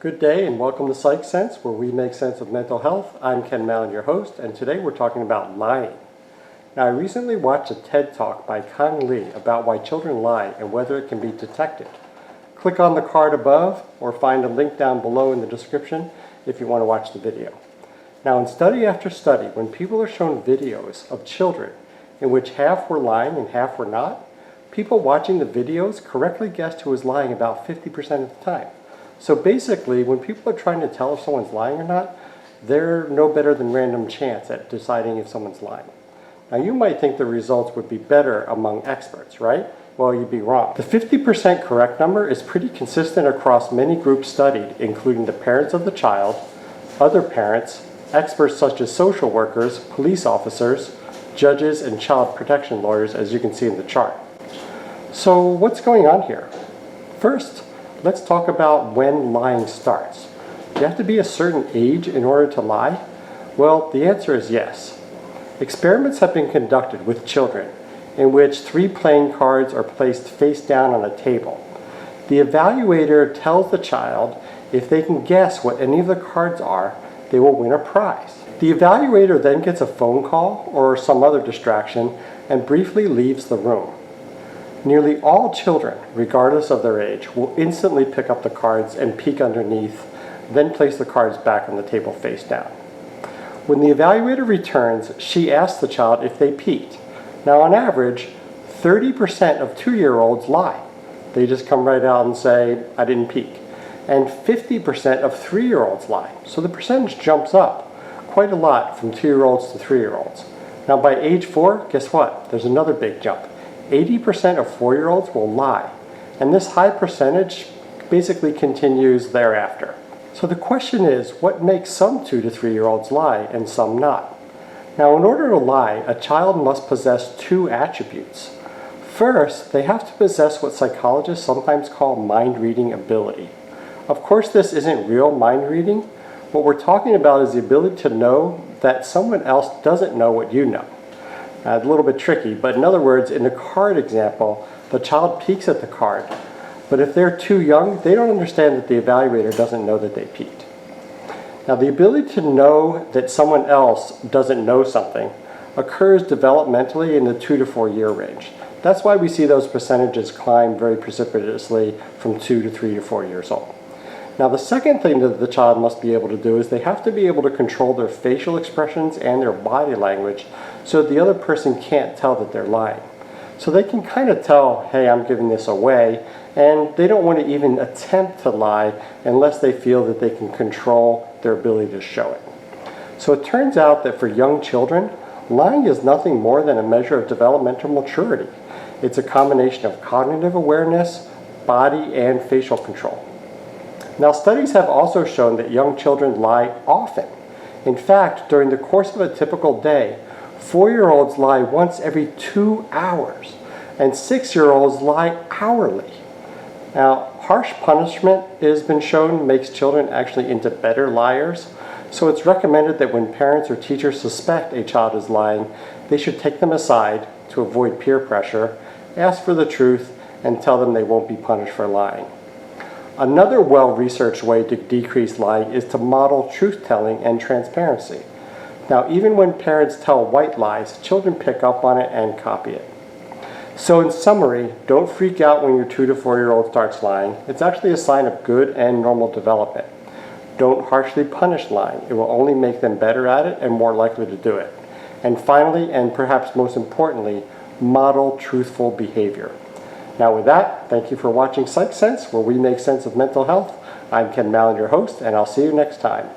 Good day and welcome to Psych Sense, where we make sense of mental health. I'm Ken Mallon, your host, and today we're talking about lying. Now, I recently watched a TED Talk by Kang Lee about why children lie and whether it can be detected. Click on the card above or find a link down below in the description if you want to watch the video. Now, in study after study, when people are shown videos of children in which half were lying and half were not, people watching the videos correctly guessed who was lying about 50% of the time. So basically, when people are trying to tell if someone's lying or not, they're no better than random chance at deciding if someone's lying. Now, you might think the results would be better among experts, right? Well, you'd be wrong. The 50% correct number is pretty consistent across many groups studied, including the parents of the child, other parents, experts such as social workers, police officers, judges, and child protection lawyers, as you can see in the chart. So what's going on here? First, let's talk about when lying starts. Do you have to be a certain age in order to lie? Well, the answer is yes. Experiments have been conducted with children in which 3 playing cards are placed face down on a table. The evaluator tells the child if they can guess what any of the cards are, they will win a prize. The evaluator then gets a phone call or some other distraction and briefly leaves the room. Nearly all children, regardless of their age, will instantly pick up the cards and peek underneath, then place the cards back on the table face down. When the evaluator returns, she asks the child if they peeked. Now, on average, 30% of 2-year-olds lie. They just come right out and say, I didn't peek. And 50% of 3-year-olds lie. So the percentage jumps up quite a lot from 2-year-olds to 3-year-olds. Now, by age 4, guess what? There's another big jump. 80% of 4-year-olds will lie, and this high percentage basically continues thereafter. So the question is, what makes some 2 to 3-year-olds lie and some not? Now, in order to lie, a child must possess 2 attributes. First, they have to possess what psychologists sometimes call mind-reading ability. Of course, this isn't real mind reading. What we're talking about is the ability to know that someone else doesn't know what you know. A little bit tricky, but in other words, in the card example, the child peeks at the card, but if they're too young, they don't understand that the evaluator doesn't know that they peeked. Now, the ability to know that someone else doesn't know something occurs developmentally in the 2 to 4 year range. That's why we see those percentages climb very precipitously from 2 to 3 to 4 years old. Now, the second thing that the child must be able to do is they have to be able to control their facial expressions and their body language so the other person can't tell that they're lying. So they can kind of tell, hey, I'm giving this away, and they don't want to even attempt to lie unless they feel that they can control their ability to show it. So it turns out that for young children, lying is nothing more than a measure of developmental maturity. It's a combination of cognitive awareness, body, and facial control. Now, studies have also shown that young children lie often. In fact, during the course of a typical day, 4-year-olds lie once every 2 hours, and 6-year-olds lie hourly. Now, harsh punishment has been shown makes children actually into better liars, so it's recommended that when parents or teachers suspect a child is lying, they should take them aside to avoid peer pressure, ask for the truth, and tell them they won't be punished for lying. Another well-researched way to decrease lying is to model truth-telling and transparency. Now, even when parents tell white lies, children pick up on it and copy it. So in summary, don't freak out when your 2 to 4-year-old starts lying. It's actually a sign of good and normal development. Don't harshly punish lying. It will only make them better at it and more likely to do it. And finally, and perhaps most importantly, model truthful behavior. Now with that, thank you for watching Psych Sense, where we make sense of mental health. I'm Ken Mallon, your host, and I'll see you next time.